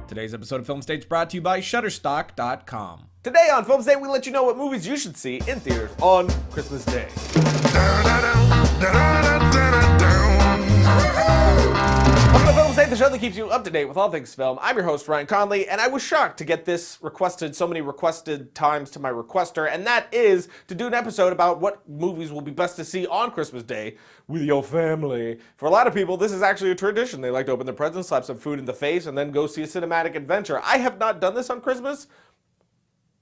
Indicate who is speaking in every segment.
Speaker 1: Today's episode of Film State's brought to you by Shutterstock.com.
Speaker 2: Today on Film State, we let you know what movies you should see in theaters on Christmas Day. Welcome to Film State, the show that keeps you up to date with all things film. I'm your host, Ryan Conley, and I was shocked to get this requested so many requested times to my requester, and that is to do an episode about what movies will be best to see on Christmas Day with your family. For a lot of people, this is actually a tradition. They like to open their presents, slap some food in the face, and then go see a cinematic adventure. I have not done this on Christmas,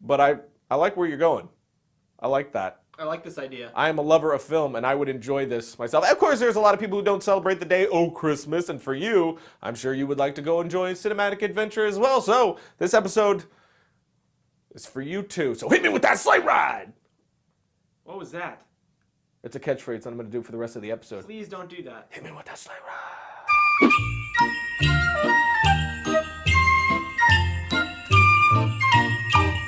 Speaker 2: but I like where you're going. I like that.
Speaker 3: I like this idea.
Speaker 2: I am a lover of film, and I would enjoy this myself. Of course, there's a lot of people who don't celebrate the day, Christmas, and for you, I'm sure you would like to go enjoy a cinematic adventure as well. So, this episode is for you too. So hit me with that sleigh ride!
Speaker 3: What was that?
Speaker 2: It's a catchphrase that I'm going to do for the rest of the episode.
Speaker 3: Please don't do that.
Speaker 2: Hit me with that sleigh ride!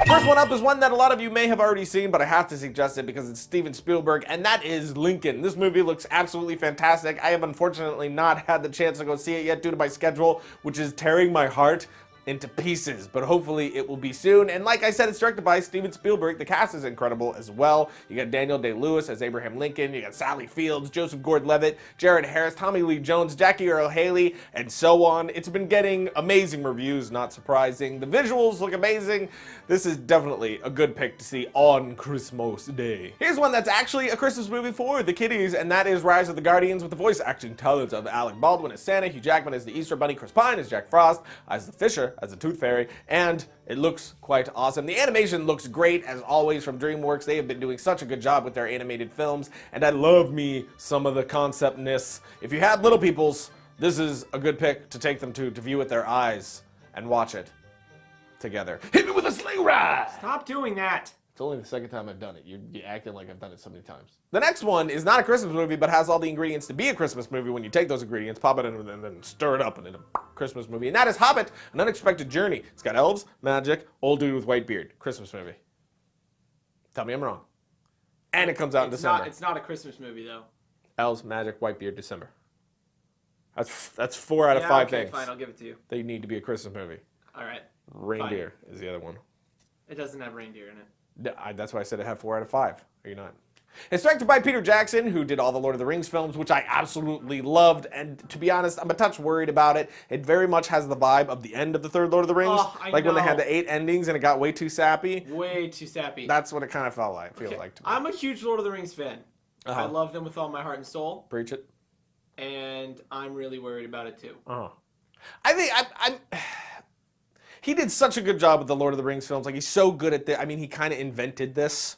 Speaker 2: First one up is one that a lot of you may have already seen, but I have to suggest it because it's Steven Spielberg, and that is Lincoln. This movie looks absolutely fantastic. I have unfortunately not had the chance to go see it yet due to my schedule, which is tearing my heart into pieces, but hopefully it will be soon. And like I said, it's directed by Steven Spielberg. The cast is incredible as well. You got Daniel Day-Lewis as Abraham Lincoln, you got Sally Fields, Joseph Gordon-Levitt, Jared Harris, Tommy Lee Jones, Jackie Earle Haley, and so on. It's been getting amazing reviews, not surprising. The visuals look amazing. This is definitely a good pick to see on Christmas Day. Here's one that's actually a Christmas movie for the kiddies, and that is Rise of the Guardians, with the voice acting talents of Alec Baldwin as Santa, Hugh Jackman as the Easter Bunny, Chris Pine as Jack Frost, Isla Fisher as the Tooth Fairy, and it looks quite awesome. The animation looks great, as always, from DreamWorks. They have been doing such a good job with their animated films, and I love me some of the conceptness. If you have little peoples, this is a good pick to take them to view with their eyes and watch it together. Hit me with a sleigh ride!
Speaker 3: Stop doing that.
Speaker 2: It's only the second time I've done it. You're acting like I've done it so many times. The next one is not a Christmas movie, but has all the ingredients to be a Christmas movie when you take those ingredients, pop it in, and then stir it up into a Christmas movie. And that is Hobbit, An Unexpected Journey. It's got elves, magic, old dude with white beard. Christmas movie. Tell me I'm wrong. And it comes out in December.
Speaker 3: It's not a Christmas movie, though.
Speaker 2: Elves, magic, white beard, December. That's 4 out of 5
Speaker 3: okay,
Speaker 2: things.
Speaker 3: Fine, I'll give it to you.
Speaker 2: They need to be a Christmas movie.
Speaker 3: All right.
Speaker 2: Reindeer is the other one.
Speaker 3: It doesn't have reindeer in it.
Speaker 2: That's why I said it had 4 out of 5. Are you not? It's directed by Peter Jackson, who did all the Lord of the Rings films, which I absolutely loved. And to be honest, I'm a touch worried about it. It very much has the vibe of the end of the third Lord of the Rings.
Speaker 3: When
Speaker 2: they had the 8 endings and it got way too sappy.
Speaker 3: Way too sappy.
Speaker 2: That's what it kind of felt like. Feels like to me.
Speaker 3: I'm a huge Lord of the Rings fan. I love them with all my heart and soul.
Speaker 2: Preach it.
Speaker 3: And I'm really worried about it, too.
Speaker 2: I think I'm he did such a good job with the Lord of the Rings films. Like, he's so good at this. I mean, he kind of invented this.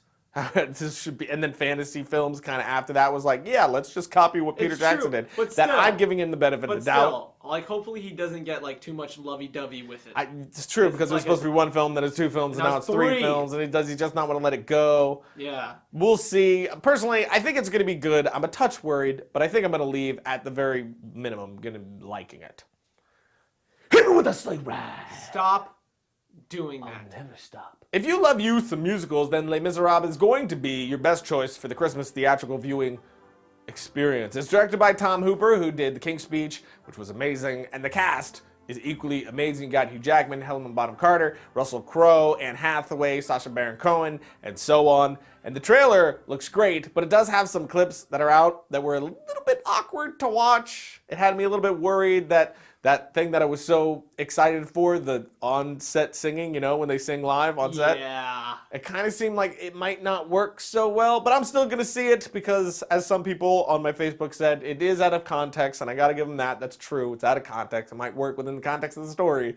Speaker 2: This should be, and then fantasy films kind of after that was like, yeah, let's just copy what Peter Jackson did.
Speaker 3: But
Speaker 2: that
Speaker 3: still,
Speaker 2: I'm giving him the benefit of the doubt.
Speaker 3: Like, hopefully he doesn't get like too much lovey-dovey with it.
Speaker 2: It's true, because it was supposed to be 1 film, then it's 2 films, and now it's 3 films, and he just not want to let it go?
Speaker 3: Yeah.
Speaker 2: We'll see. Personally, I think it's going to be good. I'm a touch worried, but I think I'm going to leave at the very minimum, going to be liking it. Hit me with a sleigh ride!
Speaker 3: Stop doing that.
Speaker 2: I'll never stop. If you love youth and musicals, then Les Miserables is going to be your best choice for the Christmas theatrical viewing experience. It's directed by Tom Hooper, who did The King's Speech, which was amazing, and the cast is equally amazing. You got Hugh Jackman, Helena Bonham Carter, Russell Crowe, Anne Hathaway, Sacha Baron Cohen, and so on. And the trailer looks great, but it does have some clips that are out that were a little bit awkward to watch. It had me a little bit worried that thing that I was so excited for, the on-set singing, when they sing live on set.
Speaker 3: Yeah.
Speaker 2: It kind of seemed like it might not work so well, but I'm still going to see it because, as some people on my Facebook said, it is out of context, and I got to give them that. That's true. It's out of context. It might work within the context of the story.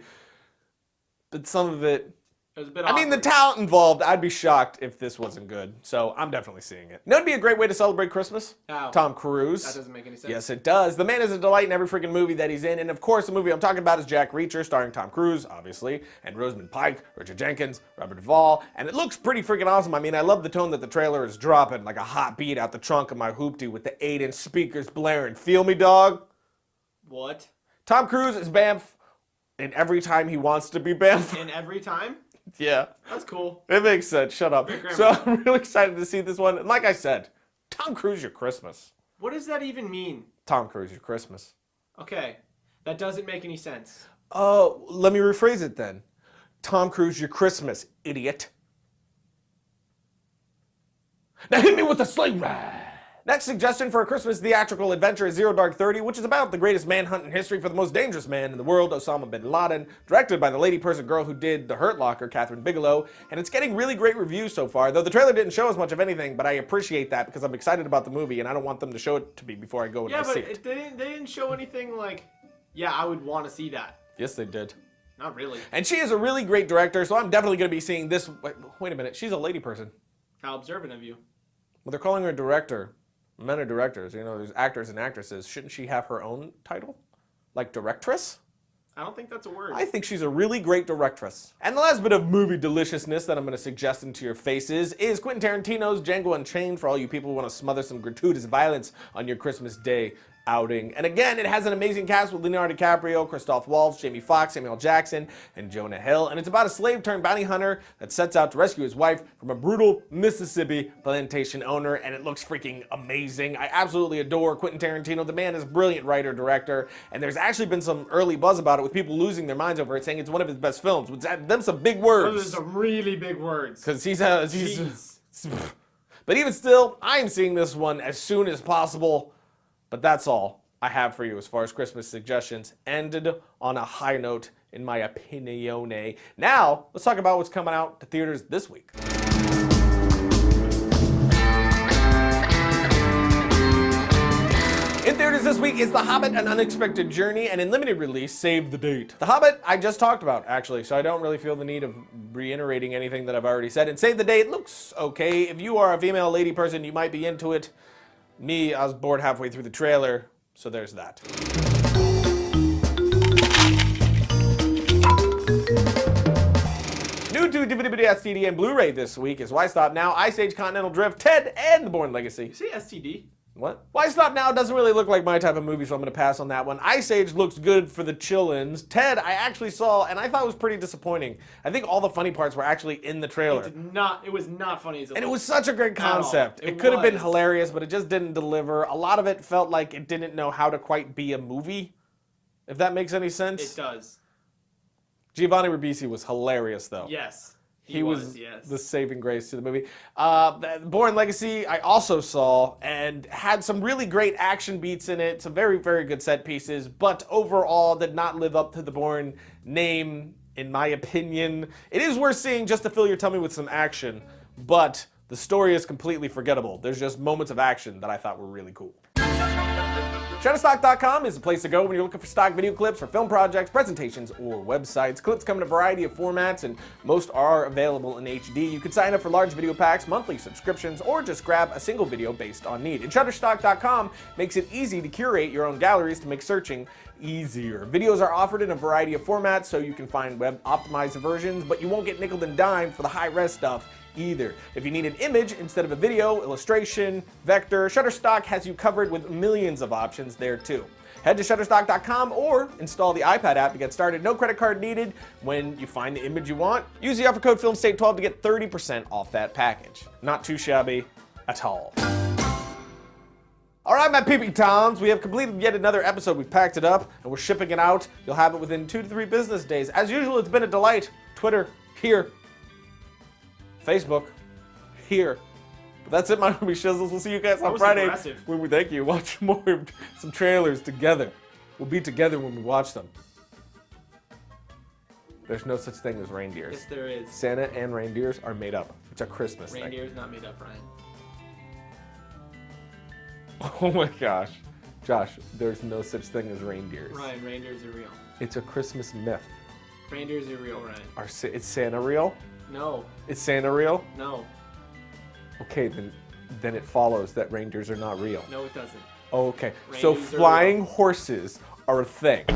Speaker 2: But some of it...
Speaker 3: It was a bit
Speaker 2: I mean, the talent involved, I'd be shocked if this wasn't good. So I'm definitely seeing it. You know, it'd be a great way to celebrate Christmas?
Speaker 3: How?
Speaker 2: Tom Cruise.
Speaker 3: That doesn't make any sense.
Speaker 2: Yes, it does. The man is a delight in every freaking movie that he's in. And of course, the movie I'm talking about is Jack Reacher, starring Tom Cruise, obviously, and Rosamund Pike, Richard Jenkins, Robert Duvall. And it looks pretty freaking awesome. I mean, I love the tone that the trailer is dropping, like a hot beat out the trunk of my hoopty with the 8-inch speakers blaring. Feel me, dog?
Speaker 3: What?
Speaker 2: Tom Cruise is Banff in every time he wants to be Banff.
Speaker 3: And every time?
Speaker 2: Yeah.
Speaker 3: That's cool.
Speaker 2: It makes sense. Shut up. So I'm really excited to see this one. And like I said, Tom Cruise, your Christmas.
Speaker 3: What does that even mean?
Speaker 2: Tom Cruise, your Christmas.
Speaker 3: Okay, that doesn't make any sense.
Speaker 2: Let me rephrase it then. Tom Cruise, your Christmas, idiot. Now hit me with the sleigh ride. Next suggestion for a Christmas theatrical adventure is Zero Dark 30, which is about the greatest manhunt in history for the most dangerous man in the world, Osama bin Laden, directed by the lady person girl who did The Hurt Locker, Catherine Bigelow, and it's getting really great reviews so far, though the trailer didn't show us much of anything, but I appreciate that because I'm excited about the movie and I don't want them to show it to me before I go and see it.
Speaker 3: They didn't show anything like, yeah, I would want to see that.
Speaker 2: Yes, they did.
Speaker 3: Not really.
Speaker 2: And she is a really great director, so I'm definitely going to be seeing this. Wait a minute, she's a lady person.
Speaker 3: How observant of you.
Speaker 2: Well, they're calling her a director. Men are directors. You know, there's actors and actresses. Shouldn't she have her own title? Like directress?
Speaker 3: I don't think that's a word.
Speaker 2: I think she's a really great directress. And the last bit of movie deliciousness that I'm going to suggest into your faces is Quentin Tarantino's Django Unchained for all you people who want to smother some gratuitous violence on your Christmas Day outing. And again, it has an amazing cast with Leonardo DiCaprio, Christoph Waltz, Jamie Foxx, Samuel Jackson, and Jonah Hill. And it's about a slave-turned-bounty hunter that sets out to rescue his wife from a brutal Mississippi plantation owner, and it looks freaking amazing. I absolutely adore Quentin Tarantino. The man is a brilliant writer, director, and there's actually been some early buzz about it with people losing their minds over it, saying it's one of his best films, which them some big words.
Speaker 3: Those are some really big words.
Speaker 2: Because he's but even still, I'm seeing this one as soon as possible. But that's all I have for you as far as Christmas suggestions. Ended on a high note, in my opinione. Now, let's talk about what's coming out to theaters this week. In theaters this week is The Hobbit: An Unexpected Journey, and in limited release, Save the Date. The Hobbit I just talked about, actually, so I don't really feel the need of reiterating anything that I've already said. And Save the Date looks okay. If you are a female lady person, you might be into it. Me, I was bored halfway through the trailer, so there's that. New to DVD, STD, and Blu-ray this week is Why Stop Now, Ice Age, Continental Drift, Ted, and The Bourne Legacy.
Speaker 3: You say STD?
Speaker 2: What? Why Stop Now doesn't really look like my type of movie, so I'm going to pass on that one. Ice Age looks good for the chillins. Ted, I actually saw, and I thought it was pretty disappointing. I think all the funny parts were actually in the trailer.
Speaker 3: It was not funny as it
Speaker 2: And it was such a great concept. It could have been hilarious, but it just didn't deliver. A lot of it felt like it didn't know how to quite be a movie, if that makes any sense.
Speaker 3: It does.
Speaker 2: Giovanni Ribisi was hilarious, though.
Speaker 3: Yes.
Speaker 2: He was the saving grace to the movie. Bourne Legacy I also saw and had some really great action beats in it, some very, very good set pieces, but overall did not live up to the Bourne name, in my opinion. It is worth seeing just to fill your tummy with some action, but the story is completely forgettable. There's just moments of action that I thought were really cool. Shutterstock.com is the place to go when you're looking for stock video clips for film projects, presentations, or websites. Clips come in a variety of formats, and most are available in HD. You can sign up for large video packs, monthly subscriptions, or just grab a single video based on need. And Shutterstock.com makes it easy to curate your own galleries to make searching easier. Videos are offered in a variety of formats, so you can find web-optimized versions, but you won't get nickel and dime for the high-res stuff either. If you need an image instead of a video, illustration, vector, Shutterstock has you covered with millions of options there too. Head to Shutterstock.com or install the iPad app to get started. No credit card needed when you find the image you want. Use the offer code FilmState12 to get 30% off that package. Not too shabby at all. All right, my peeping toms, we have completed yet another episode. We've packed it up and we're shipping it out. You'll have it within 2 to 3 business days. As usual, it's been a delight. Twitter, here. Facebook, here. But that's it, my movie shizzles. We'll see you guys on Friday when we thank you. Watch some trailers together. We'll be together when we watch them. There's no such thing as reindeers.
Speaker 3: Yes, there is.
Speaker 2: Santa and reindeers are made up. It's a Christmas thing.
Speaker 3: Reindeer's not made up, Ryan.
Speaker 2: Oh my gosh. Josh, there's no such thing as reindeers.
Speaker 3: Ryan, reindeers are real.
Speaker 2: It's a Christmas myth.
Speaker 3: Reindeers are real, Ryan.
Speaker 2: Is Santa real?
Speaker 3: No.
Speaker 2: Is Santa real?
Speaker 3: No.
Speaker 2: Okay, then it follows that reindeers are not real.
Speaker 3: No, it doesn't.
Speaker 2: Okay,
Speaker 3: Reindeers
Speaker 2: so flying horses are a thing.